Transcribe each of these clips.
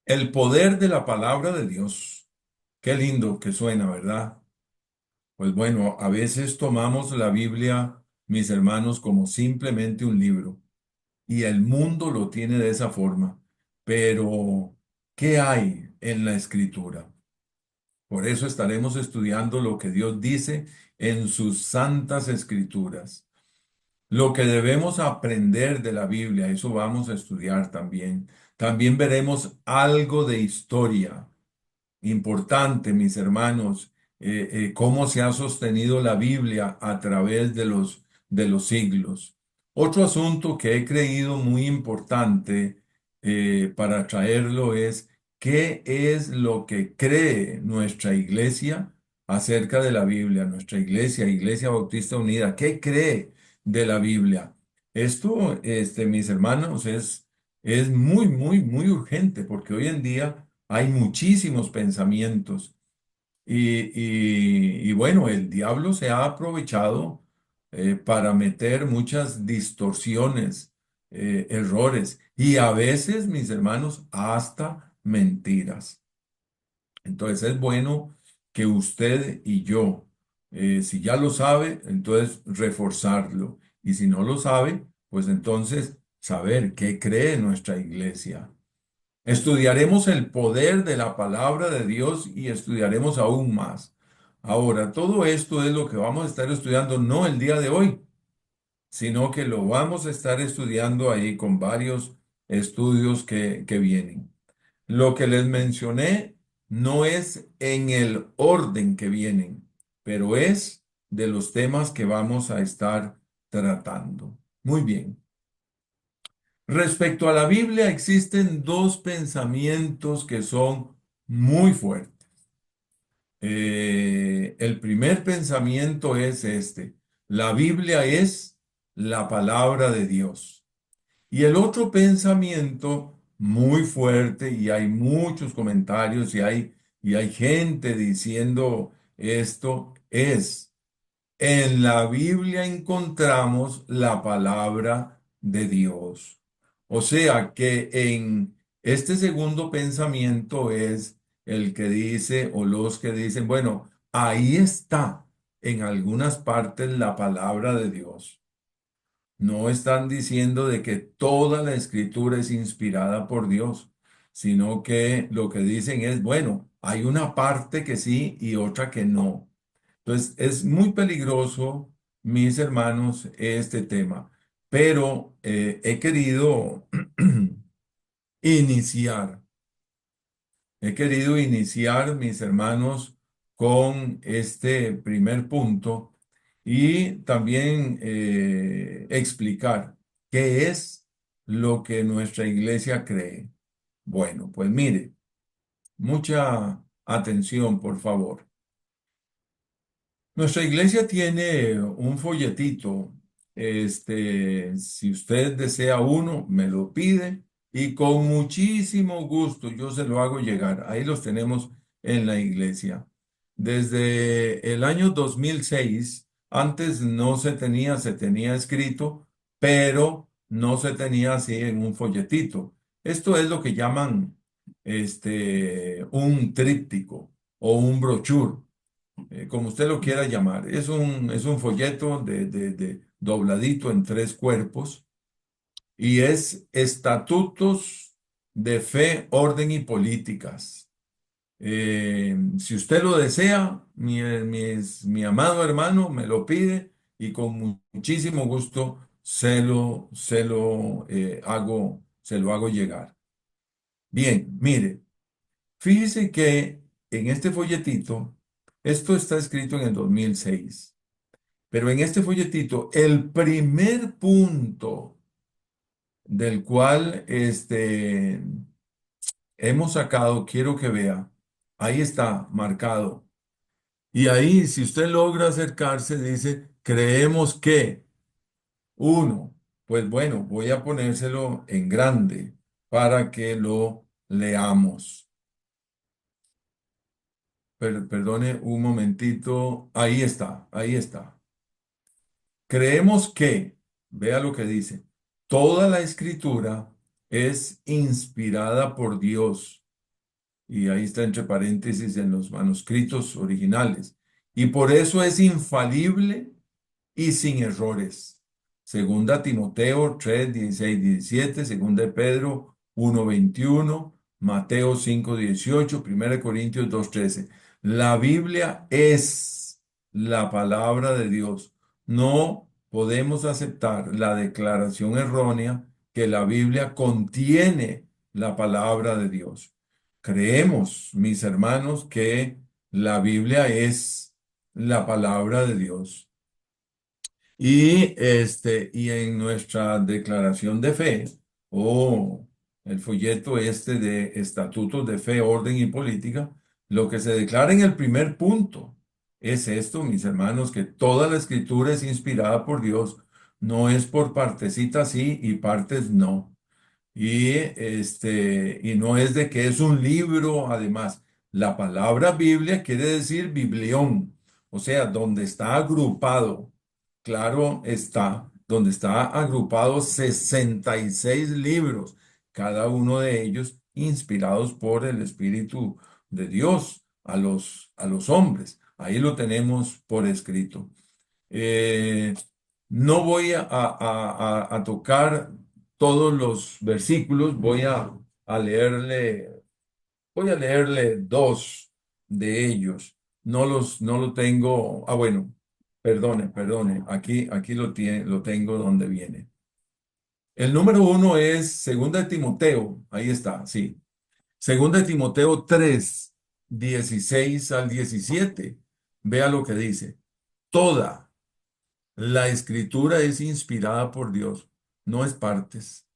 El poder de la palabra de Dios. Qué lindo que suena, ¿verdad? Pues bueno, a veces tomamos la Biblia, mis hermanos, como simplemente un libro y el mundo lo tiene de esa forma. Pero, ¿qué hay en la Escritura? Por eso estaremos estudiando lo que Dios dice en sus santas Escrituras. Lo que debemos aprender de la Biblia, eso vamos a estudiar también. También veremos algo de historia. Importante, mis hermanos, cómo se ha sostenido la Biblia a través de los siglos. Otro asunto que he creído muy importante para traerlo es qué es lo que cree nuestra iglesia acerca de la Biblia, nuestra iglesia, Iglesia Bautista Unida, ¿qué cree de la Biblia? Esto, mis hermanos, es muy, muy, muy urgente porque hoy en día hay muchísimos pensamientos y bueno, el diablo se ha aprovechado para meter muchas distorsiones, errores y a veces, mis hermanos, hasta mentiras. Entonces es bueno que usted y yo, si ya lo sabe, entonces reforzarlo. Y si no lo sabe, pues entonces saber qué cree nuestra iglesia. Estudiaremos el poder de la palabra de Dios y estudiaremos aún más. Ahora, todo esto es lo que vamos a estar estudiando no el día de hoy, sino que lo vamos a estar estudiando ahí con varios estudios que vienen. Lo que les mencioné no es en el orden que vienen, pero es de los temas que vamos a estar tratando. Muy bien. Respecto a la Biblia, existen dos pensamientos que son muy fuertes. El primer pensamiento es este: la Biblia es la palabra de Dios. Y el otro pensamiento muy fuerte, y hay muchos comentarios y hay gente diciendo esto, es: en la Biblia encontramos la palabra de Dios. O sea que en este segundo pensamiento es el que dice o los que dicen, bueno, ahí está en algunas partes la palabra de Dios. No están diciendo de que toda la escritura es inspirada por Dios, sino que lo que dicen es, bueno, hay una parte que sí y otra que no. Entonces, es muy peligroso, mis hermanos, este tema, pero he querido iniciar, he querido iniciar, mis hermanos, con este primer punto y también explicar qué es lo que nuestra iglesia cree. Bueno, pues mire, mucha atención, por favor. Nuestra iglesia tiene un folletito. Si usted desea uno, me lo pide y con muchísimo gusto yo se lo hago llegar. Ahí los tenemos en la iglesia. Desde el año 2006, antes no se tenía, se tenía escrito, pero no se tenía así en un folletito. Esto es lo que llaman un tríptico o un brochure, como usted lo quiera llamar. Es un folleto de dobladito en tres cuerpos y es estatutos de fe, orden y políticas. Si usted lo desea, mi amado hermano me lo pide y con muchísimo gusto se lo hago llegar. Bien, mire. Fíjese que en este folletito, esto está escrito en el 2006, pero en este folletito, el primer punto del cual hemos sacado, quiero que vea, ahí está marcado. Y ahí, si usted logra acercarse, dice, creemos que, uno, pues bueno, voy a ponérselo en grande para que lo leamos. Perdone un momentito. Ahí está, ahí está. Creemos que, vea lo que dice, toda la escritura es inspirada por Dios y ahí está entre paréntesis en los manuscritos originales. Y por eso es infalible y sin errores. Segunda Timoteo 3, 16, 17, segunda de Pedro 1, 21, Mateo 5, 18, primera de Corintios 2, 13. La Biblia es la palabra de Dios. No podemos aceptar la declaración errónea que la Biblia contiene la palabra de Dios. Creemos, mis hermanos, que la Biblia es la palabra de Dios. Y en nuestra declaración de fe, o el folleto este de estatutos de fe, orden y política, lo que se declara en el primer punto es esto, mis hermanos, que toda la escritura es inspirada por Dios, no es por partecitas sí y partes no. Y no es de que es un libro, además. La palabra Biblia quiere decir biblión, o sea, donde está agrupado, claro está, donde está agrupado 66 libros, cada uno de ellos inspirados por el Espíritu de Dios a los hombres. Ahí lo tenemos por escrito. Eh, no voy a tocar todos los versículos, a leerle, voy a leerle dos de ellos. No lo tengo. Ah, bueno, perdone. Aquí lo tengo donde viene. El número uno es Segunda de Timoteo. Ahí está, sí. Segunda de Timoteo 3, 16 al 17. Vea lo que dice. Toda la escritura es inspirada por Dios, no es partes,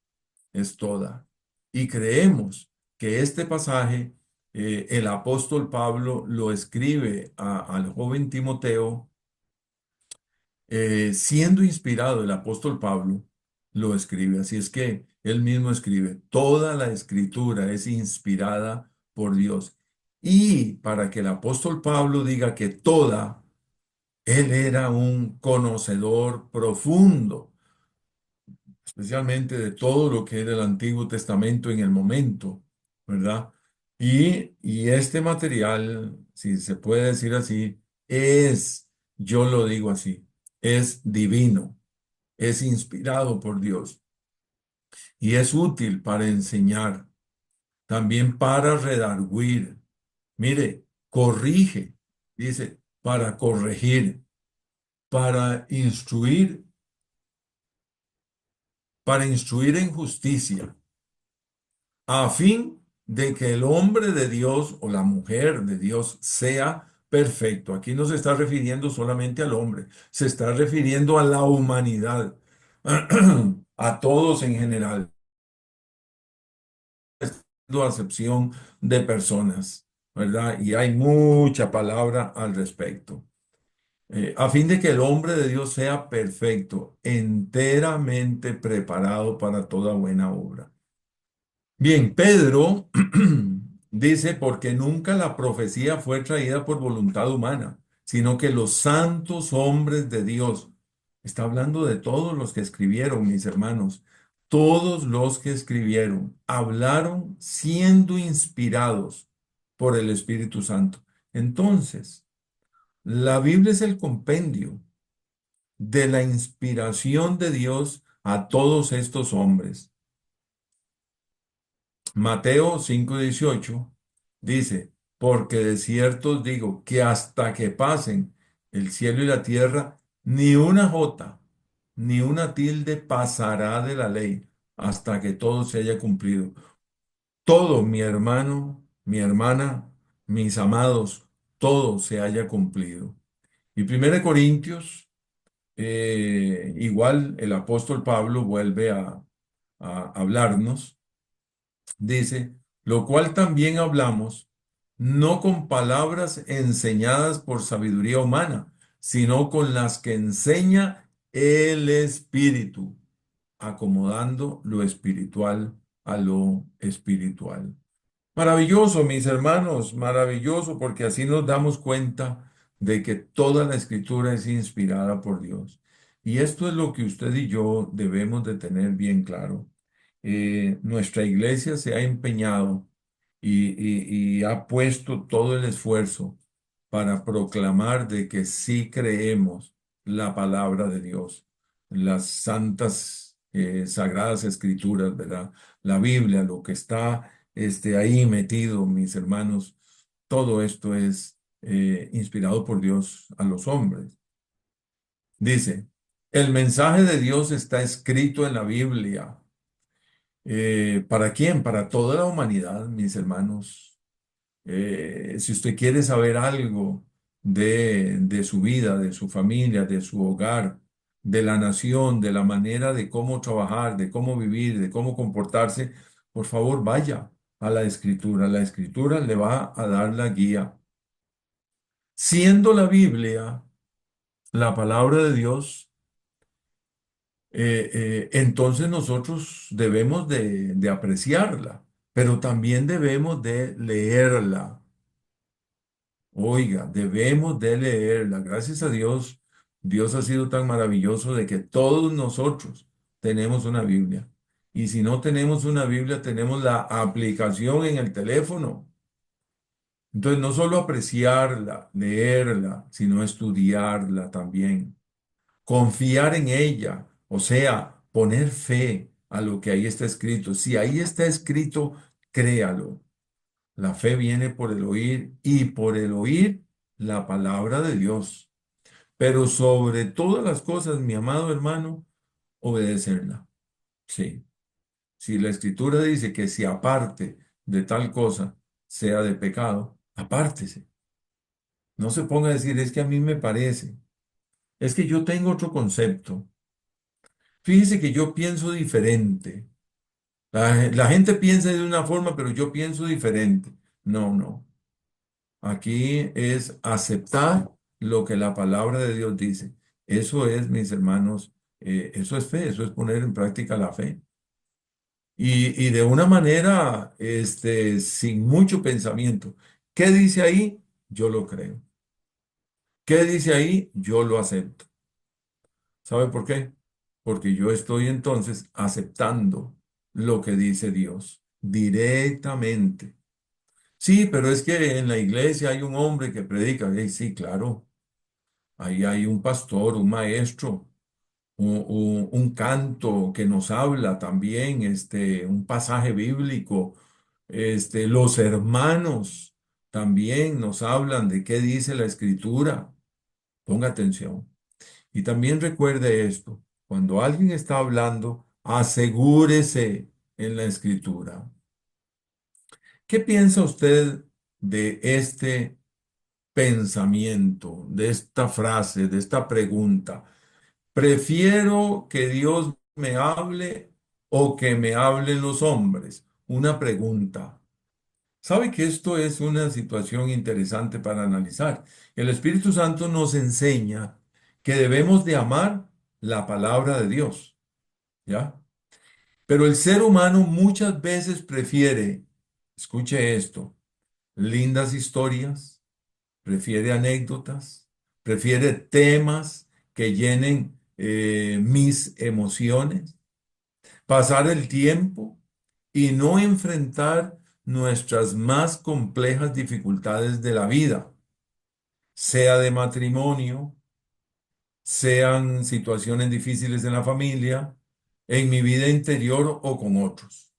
es toda. Y creemos que este pasaje, el apóstol Pablo lo escribe al joven Timoteo, siendo inspirado el apóstol Pablo, lo escribe. Así es que él mismo escribe, toda la escritura es inspirada por Dios. Y para que el apóstol Pablo diga que toda, él era un conocedor profundo, especialmente de todo lo que era el Antiguo Testamento en el momento, ¿verdad? Y este material, si se puede decir así, yo lo digo así, es divino, es inspirado por Dios y es útil para enseñar, también para redarguir. Mire, corrige, dice, para corregir, para instruir, para instruir en justicia, a fin de que el hombre de Dios o la mujer de Dios sea perfecto. Aquí no se está refiriendo solamente al hombre, se está refiriendo a la humanidad, a todos en general, no acepción de personas, ¿verdad? Y hay mucha palabra al respecto. A fin de que el hombre de Dios sea perfecto, enteramente preparado para toda buena obra. Bien, Pedro dice, porque nunca la profecía fue traída por voluntad humana, sino que los santos hombres de Dios, está hablando de todos los que escribieron, mis hermanos, todos los que escribieron, hablaron siendo inspirados por el Espíritu Santo. Entonces, la Biblia es el compendio de la inspiración de Dios a todos estos hombres. Mateo 5:18 dice, porque de cierto os digo que hasta que pasen el cielo y la tierra, ni una jota, ni una tilde pasará de la ley hasta que todo se haya cumplido. Todo, mi hermano, mi hermana, mis amados, todo se haya cumplido. Y 1 Corintios, igual el apóstol Pablo vuelve a hablarnos. Dice, lo cual también hablamos, no con palabras enseñadas por sabiduría humana, sino con las que enseña el Espíritu, acomodando lo espiritual a lo espiritual. Maravilloso, mis hermanos, maravilloso, porque así nos damos cuenta de que toda la escritura es inspirada por Dios. Y esto es lo que usted y yo debemos de tener bien claro. Nuestra iglesia se ha empeñado y ha puesto todo el esfuerzo para proclamar de que sí creemos la palabra de Dios, las santas, sagradas escrituras, ¿verdad? La Biblia, lo que está ahí metido, mis hermanos, todo esto es inspirado por Dios a los hombres. Dice, el mensaje de Dios está escrito en la Biblia. ¿Para quién? Para toda la humanidad, mis hermanos. Si usted quiere saber algo de su vida, de su familia, de su hogar, de la nación, de la manera de cómo trabajar, de cómo vivir, de cómo comportarse, por favor vaya a la escritura. La escritura le va a dar la guía. Siendo la Biblia la palabra de Dios, entonces nosotros debemos de apreciarla, pero también debemos de leerla. Oiga, debemos de leerla. Gracias a Dios, Dios ha sido tan maravilloso de que todos nosotros tenemos una Biblia. Y si no tenemos una Biblia, tenemos la aplicación en el teléfono. Entonces, no solo apreciarla, leerla, sino estudiarla también. Confiar en ella, o sea, poner fe a lo que ahí está escrito. Si ahí está escrito, créalo. La fe viene por el oír y por el oír la palabra de Dios. Pero sobre todas las cosas, mi amado hermano, obedecerla. Sí. Si la escritura dice que si aparte de tal cosa sea de pecado, apártese. No se ponga a decir, es que a mí me parece, es que yo tengo otro concepto. Fíjese que yo pienso diferente. La gente piensa de una forma, pero yo pienso diferente. No, no. Aquí es aceptar lo que la palabra de Dios dice. Eso es, mis hermanos, eso es fe, eso es poner en práctica la fe. Y de una manera, sin mucho pensamiento. ¿Qué dice ahí? Yo lo creo. ¿Qué dice ahí? Yo lo acepto. ¿Sabe por qué? Porque yo estoy entonces aceptando lo que dice Dios directamente. Sí, pero es que en la iglesia hay un hombre que predica. Sí, claro. Ahí hay un pastor, un maestro, un canto que nos habla también, un pasaje bíblico. Los hermanos también nos hablan de qué dice la escritura. Ponga atención. Y también recuerde esto, cuando alguien está hablando, asegúrese en la escritura. ¿Qué piensa usted de este pensamiento, de esta frase, de esta pregunta? ¿Prefiero que Dios me hable o que me hablen los hombres? Una pregunta. ¿Sabe que esto es una situación interesante para analizar? El Espíritu Santo nos enseña que debemos de amar la palabra de Dios, ¿ya? Pero el ser humano muchas veces prefiere, escuche esto, lindas historias, prefiere anécdotas, prefiere temas que llenen mis emociones, pasar el tiempo y no enfrentar nuestras más complejas dificultades de la vida, sea de matrimonio, sean situaciones difíciles en la familia, en mi vida interior o con otros.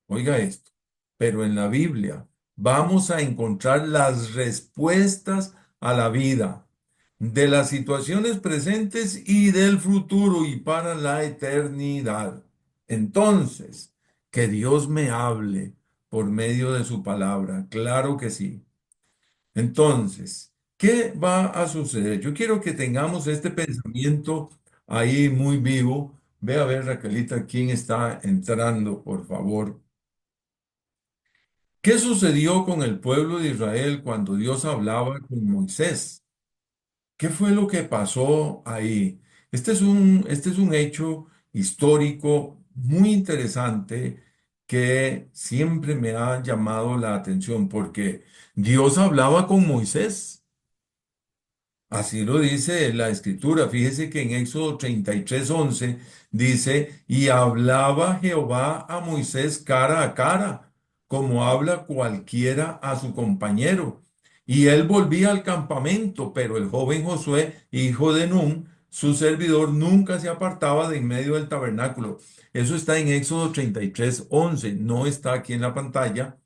Oiga esto, pero en la Biblia vamos a encontrar las respuestas a la vida, de las situaciones presentes y del futuro y para la eternidad. Entonces, que Dios me hable por medio de su palabra, claro que sí. Entonces, ¿qué va a suceder? Yo quiero que tengamos este pensamiento ahí muy vivo. Ve a ver, Raquelita, quién está entrando, por favor. ¿Qué sucedió con el pueblo de Israel cuando Dios hablaba con Moisés? ¿Qué fue lo que pasó ahí? Este es un hecho histórico muy interesante que siempre me ha llamado la atención porque Dios hablaba con Moisés. Así lo dice la escritura. Fíjese que en Éxodo 33:11 dice, y hablaba Jehová a Moisés cara a cara. como habla cualquiera a su compañero. Y él volvía al campamento, pero el joven Josué, hijo de Nun, su servidor, nunca se apartaba de en medio del tabernáculo. Eso está en Éxodo 33:11. No está aquí en la pantalla,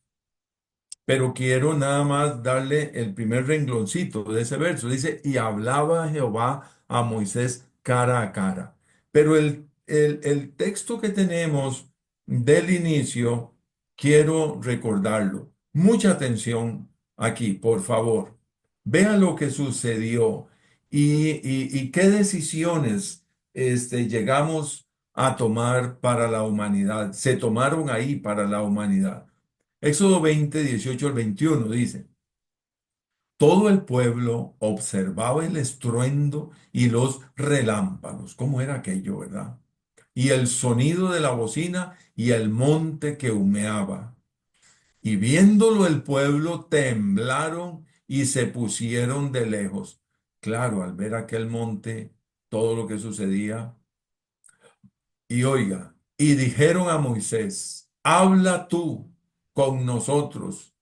pero quiero nada más darle el primer rengloncito de ese verso. Dice, y hablaba Jehová a Moisés cara a cara. Pero el texto que tenemos del inicio, quiero recordarlo. Mucha atención aquí, por favor. Vea lo que sucedió y qué decisiones llegamos a tomar para la humanidad. Se tomaron ahí para la humanidad. Éxodo 20, 18 al 21 dice, todo el pueblo observaba el estruendo y los relámpagos. ¿Cómo era aquello, verdad? Y el sonido de la bocina y el monte que humeaba. Y viéndolo el pueblo temblaron y se pusieron de lejos. Claro, al ver aquel monte, todo lo que sucedía. Y oiga, y dijeron a Moisés, habla tú con nosotros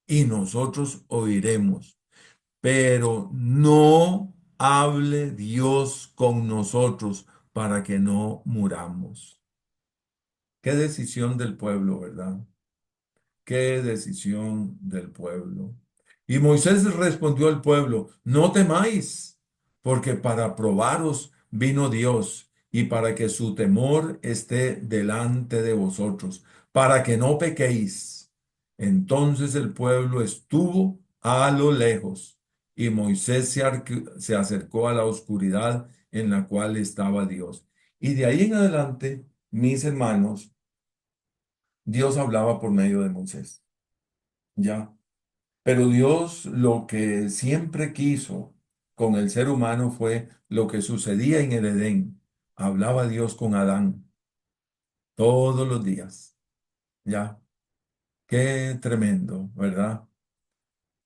y nosotros oiremos, pero no hable Dios con nosotros para que no muramos. Qué decisión del pueblo, ¿verdad? Qué decisión del pueblo. Y Moisés respondió al pueblo, no temáis, porque para probaros vino Dios y para que su temor esté delante de vosotros, para que no pequéis. Entonces el pueblo estuvo a lo lejos y Moisés se acercó a la oscuridad en la cual estaba Dios. Y de ahí en adelante, mis hermanos, Dios hablaba por medio de Moisés. Ya. Pero Dios lo que siempre quiso con el ser humano fue lo que sucedía en el Edén. Hablaba Dios con Adán todos los días. Ya. Qué tremendo, ¿verdad?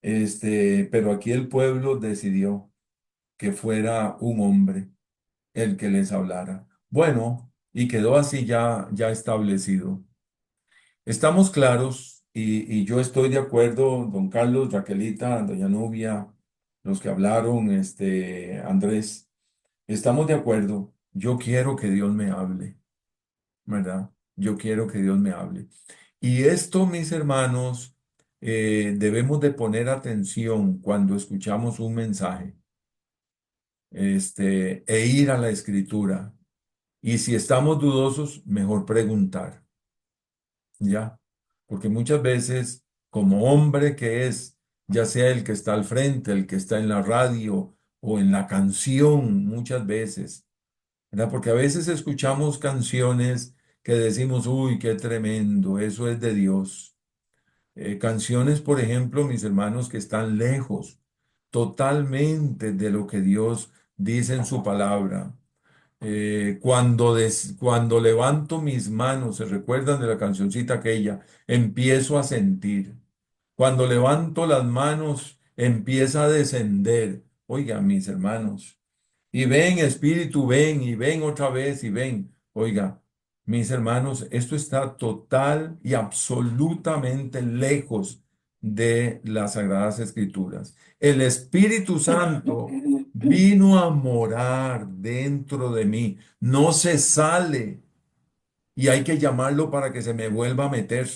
Pero aquí el pueblo decidió que fuera un hombre el que les hablara. Bueno, y quedó así ya establecido. Estamos claros y yo estoy de acuerdo, don Carlos, Raquelita, doña Nubia, los que hablaron, Andrés, estamos de acuerdo. Yo quiero que Dios me hable, ¿verdad? Yo quiero que Dios me hable. Y esto, mis hermanos, debemos de poner atención cuando escuchamos un mensaje, e ir a la escritura. Y si estamos dudosos, mejor preguntar. ¿Ya? Porque muchas veces, como hombre que es, ya sea el que está al frente, el que está en la radio o en la canción, muchas veces, ¿verdad? Porque a veces escuchamos canciones que decimos, uy, qué tremendo, eso es de Dios. Canciones, por ejemplo, mis hermanos, que están lejos totalmente de lo que Dios dice en su palabra. Cuando levanto mis manos, ¿se recuerdan de la cancioncita aquella? Empiezo a sentir. Cuando levanto las manos, empieza a descender. Oiga, mis hermanos. Y ven, Espíritu, ven, y ven otra vez, y ven. Oiga, mis hermanos, esto está total y absolutamente lejos de las Sagradas Escrituras. El Espíritu Santo vino a morar dentro de mí. No se sale y hay que llamarlo para que se me vuelva a meter.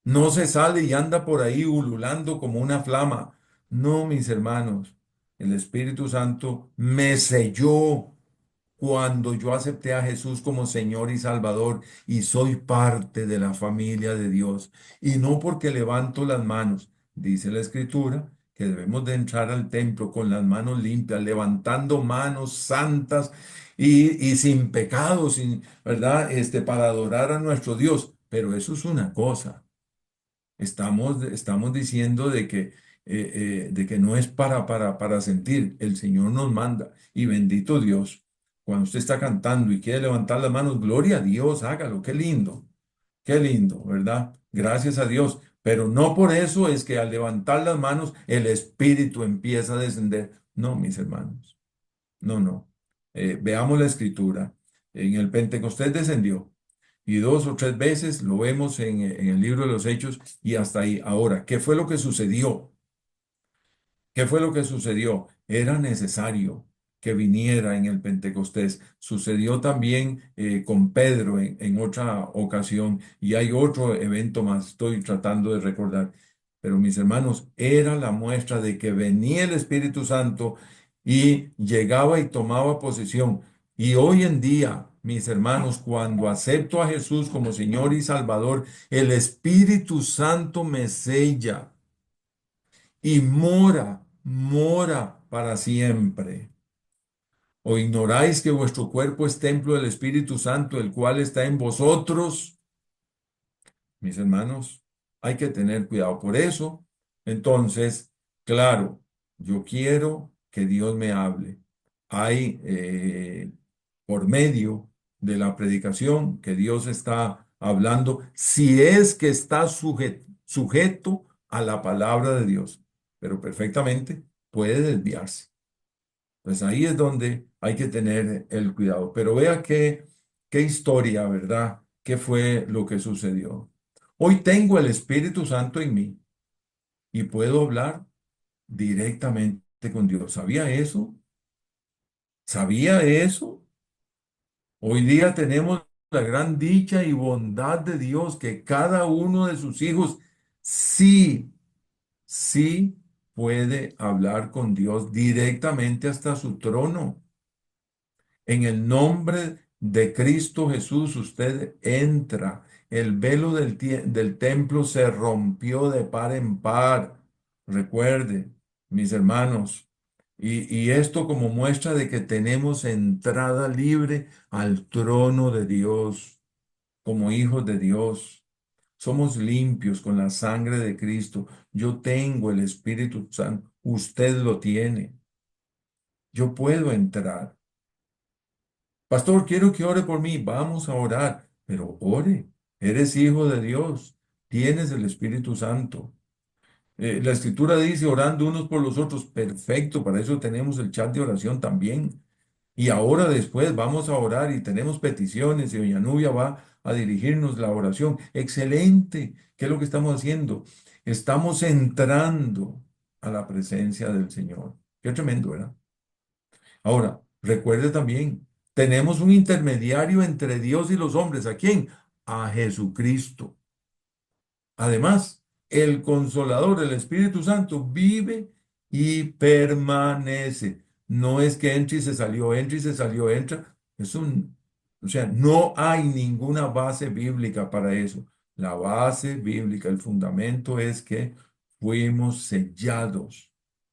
No se sale y anda por ahí ululando como una flama. No, mis hermanos, el Espíritu Santo me selló cuando yo acepté a Jesús como Señor y Salvador y soy parte de la familia de Dios. Y no porque levanto las manos, dice la Escritura, que debemos de entrar al templo con las manos limpias, levantando manos santas y sin pecado, sin, ¿verdad? Para adorar a nuestro Dios. Pero eso es una cosa. Estamos diciendo de que no es para sentir. El Señor nos manda. Y bendito Dios, cuando usted está cantando y quiere levantar las manos, gloria a Dios, hágalo. Qué lindo, ¿verdad? Gracias a Dios. Pero no por eso es que al levantar las manos el Espíritu empieza a descender. No, mis hermanos. No, no. Veamos la escritura. En el Pentecostés descendió. y dos o tres veces lo vemos en el libro de los Hechos y hasta ahí. Ahora, ¿qué fue lo que sucedió? ¿Qué fue lo que sucedió? Era necesario que viniera en el Pentecostés. Sucedió también con Pedro en otra ocasión y hay otro evento más, estoy tratando de recordar. Pero mis hermanos, era la muestra de que venía el Espíritu Santo y llegaba y tomaba posesión. Y hoy en día, mis hermanos, cuando acepto a Jesús como Señor y Salvador, el Espíritu Santo me sella y mora para siempre. ¿O ignoráis que vuestro cuerpo es templo del Espíritu Santo, el cual está en vosotros? Mis hermanos, hay que tener cuidado. Por eso, entonces, claro, yo quiero que Dios me hable. Hay, por medio de la predicación, que Dios está hablando, si es que está sujeto a la palabra de Dios, pero perfectamente puede desviarse. Pues ahí es donde hay que tener el cuidado. Pero vea qué historia, ¿verdad? ¿Qué fue lo que sucedió? Hoy tengo el Espíritu Santo en mí y puedo hablar directamente con Dios. ¿Sabía eso? ¿Sabía eso? Hoy día tenemos la gran dicha y bondad de Dios que cada uno de sus hijos sí, sí puede hablar con Dios directamente hasta su trono. En el nombre de Cristo Jesús usted entra. El velo del templo se rompió de par en par. Recuerde, mis hermanos, y esto como muestra de que tenemos entrada libre al trono de Dios, como hijos de Dios. Somos limpios con la sangre de Cristo. Yo tengo el Espíritu Santo. Usted lo tiene. Yo puedo entrar. Pastor, quiero que ore por mí. Vamos a orar, pero ore. Eres hijo de Dios. Tienes el Espíritu Santo. La Escritura dice orando unos por los otros. Perfecto, para eso tenemos el chat de oración también. Y ahora después vamos a orar y tenemos peticiones y doña Nubia va a dirigirnos la oración. Excelente. ¿Qué es lo que estamos haciendo? Estamos entrando a la presencia del Señor. Qué tremendo, ¿verdad? Ahora, recuerde también, tenemos un intermediario entre Dios y los hombres. ¿A quién? A Jesucristo. Además, el Consolador, el Espíritu Santo, vive y permanece. No es que entre y se salió, entra. O sea, no hay ninguna base bíblica para eso. La base bíblica, el fundamento es que fuimos sellados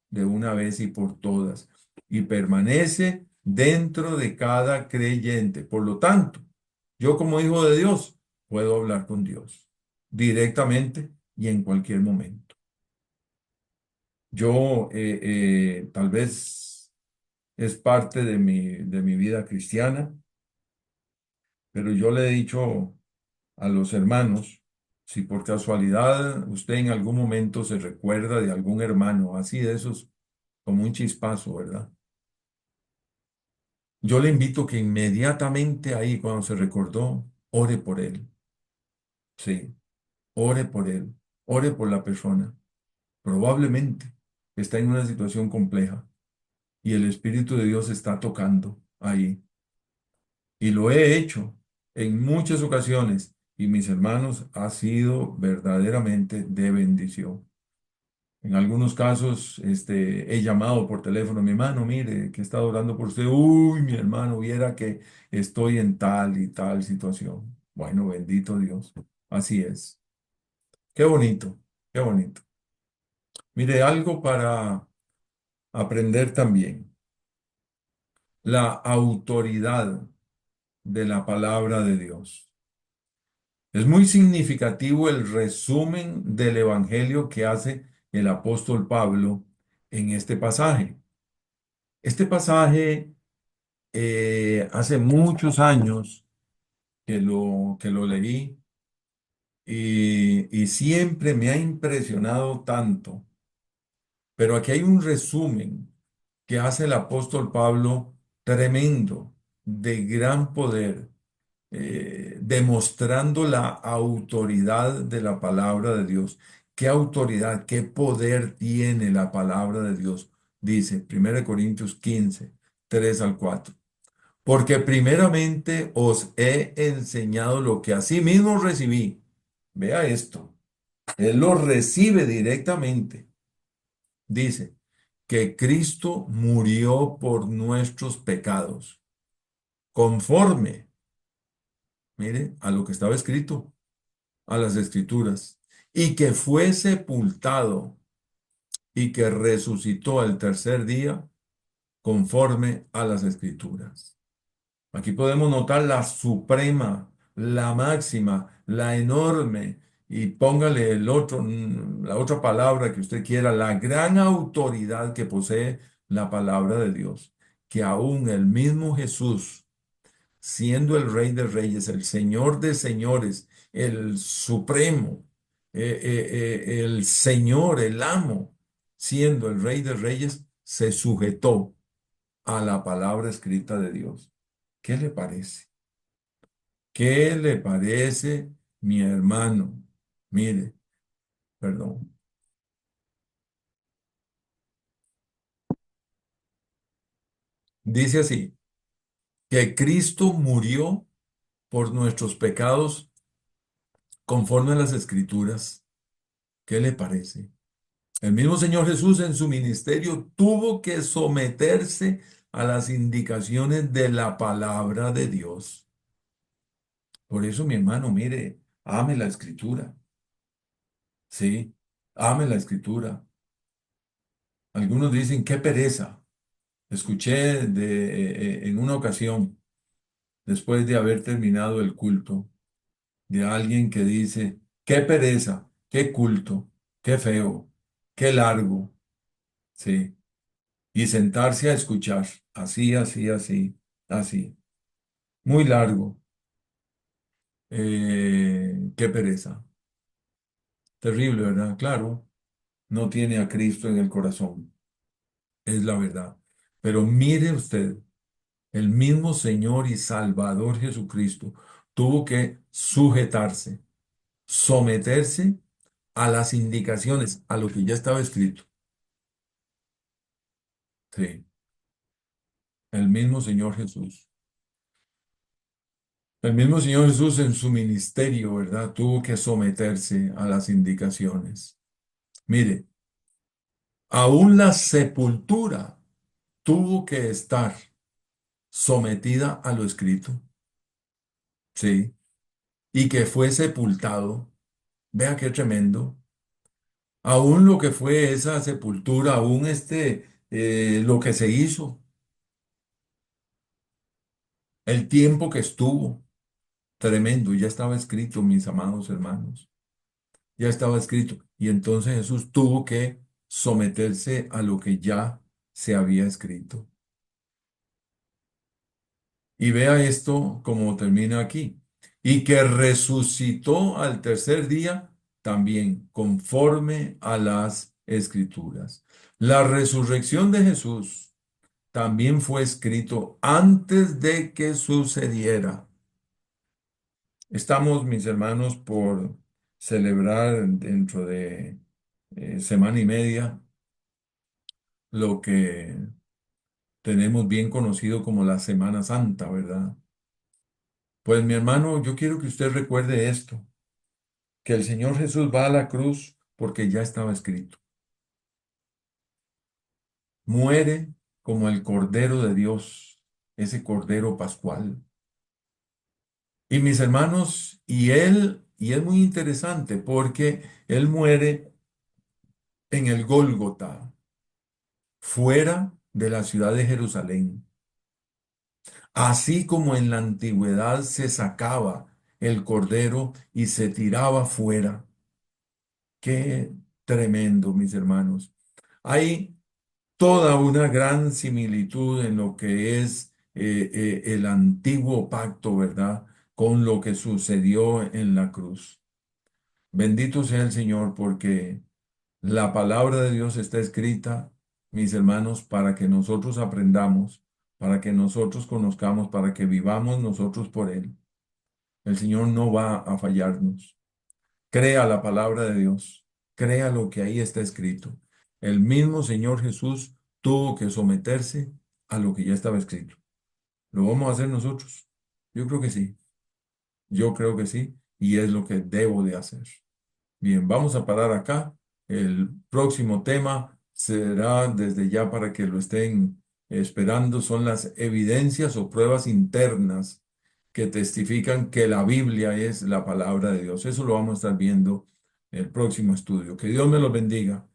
de una vez y por todas y permanece dentro de cada creyente. Por lo tanto, yo como hijo de Dios puedo hablar con Dios directamente y en cualquier momento. Yo tal vez es parte de mi vida cristiana, pero yo le he dicho a los hermanos, si por casualidad usted en algún momento se recuerda de algún hermano, así de esos, como un chispazo, ¿verdad? Yo le invito que inmediatamente ahí, cuando se recordó, ore por él. Sí, ore por él, ore por la persona. Probablemente está en una situación compleja y el Espíritu de Dios está tocando ahí. Y lo he hecho en muchas ocasiones y mis hermanos ha sido verdaderamente de bendición. En algunos casos, he llamado por teléfono a mi hermano, mire, que he estado orando por usted. Uy, mi hermano, viera que estoy en tal y tal situación. Bueno, bendito Dios. Así es. Qué bonito, qué bonito. Mire, algo para aprender también. La autoridad de la palabra de Dios. Es muy significativo el resumen del evangelio que hace el apóstol Pablo en este pasaje. Este pasaje hace muchos años que lo leí y siempre me ha impresionado tanto, pero aquí hay un resumen que hace el apóstol Pablo tremendo, de gran poder. demostrando la autoridad de la palabra de Dios. ¿Qué autoridad, qué poder tiene la palabra de Dios? Dice 1 Corintios 15, 3 al 4. Porque primeramente os he enseñado lo que asimismo recibí. Vea esto. Él lo recibe directamente. Dice que Cristo murió por nuestros pecados, conforme, mire, a lo que estaba escrito, a las escrituras, y que fue sepultado y que resucitó al tercer día, conforme a las escrituras. Aquí podemos notar la suprema, la máxima, la enorme, y póngale la otra palabra que usted quiera, la gran autoridad que posee la palabra de Dios, que aún el mismo Jesús, siendo el Rey de Reyes, el Señor de Señores, el Supremo, el Señor, el Amo, siendo el Rey de Reyes, se sujetó a la palabra escrita de Dios. ¿Qué le parece? ¿Qué le parece, mi hermano? Mire, perdón. Dice así, que Cristo murió por nuestros pecados conforme a las Escrituras. ¿Qué le parece? El mismo Señor Jesús en su ministerio tuvo que someterse a las indicaciones de la palabra de Dios. Por eso, mi hermano, mire, ame la Escritura. Sí, ame la Escritura. Algunos dicen, qué pereza. Escuché en una ocasión, después de haber terminado el culto, de alguien que dice, qué pereza, qué culto, qué feo, qué largo, sí, y sentarse a escuchar, así, así, así, así, muy largo, qué pereza, terrible, ¿verdad? Claro, no tiene a Cristo en el corazón, es la verdad. Pero mire usted, el mismo Señor y Salvador Jesucristo tuvo que sujetarse, someterse a las indicaciones, a lo que ya estaba escrito. Sí, el mismo Señor Jesús. El mismo Señor Jesús en su ministerio, ¿verdad? Tuvo que someterse a las indicaciones. Mire, aún la sepultura tuvo que estar sometida a lo escrito. Sí, y que fue sepultado. Vea qué tremendo. Aún lo que fue esa sepultura, aún lo que se hizo, el tiempo que estuvo, tremendo, ya estaba escrito, mis amados hermanos, ya estaba escrito. Y entonces Jesús tuvo que someterse a lo que ya se había escrito. Y vea esto como termina aquí. Y que resucitó al tercer día también, conforme a las escrituras. La resurrección de Jesús también fue escrito antes de que sucediera. Estamos, mis hermanos, por celebrar dentro de semana y media lo que tenemos bien conocido como la Semana Santa, ¿verdad? Pues mi hermano, yo quiero que usted recuerde esto, que el Señor Jesús va a la cruz porque ya estaba escrito. Muere como el Cordero de Dios, ese Cordero Pascual. Y mis hermanos, y es muy interesante porque él muere en el Gólgota, fuera de la ciudad de Jerusalén. Así como en la antigüedad se sacaba el cordero y se tiraba fuera. Qué tremendo, mis hermanos. Hay toda una gran similitud en lo que es el antiguo pacto, ¿verdad? Con lo que sucedió en la cruz. Bendito sea el Señor porque la palabra de Dios está escrita, mis hermanos, para que nosotros aprendamos, para que nosotros conozcamos, para que vivamos nosotros por Él. El Señor no va a fallarnos. Crea la palabra de Dios. Crea lo que ahí está escrito. El mismo Señor Jesús tuvo que someterse a lo que ya estaba escrito. ¿Lo vamos a hacer nosotros? Yo creo que sí. Yo creo que sí. Y es lo que debo de hacer. Bien, vamos a parar acá. El próximo tema será desde ya para que lo estén esperando. Son las evidencias o pruebas internas que testifican que la Biblia es la palabra de Dios. Eso lo vamos a estar viendo en el próximo estudio. Que Dios me los bendiga.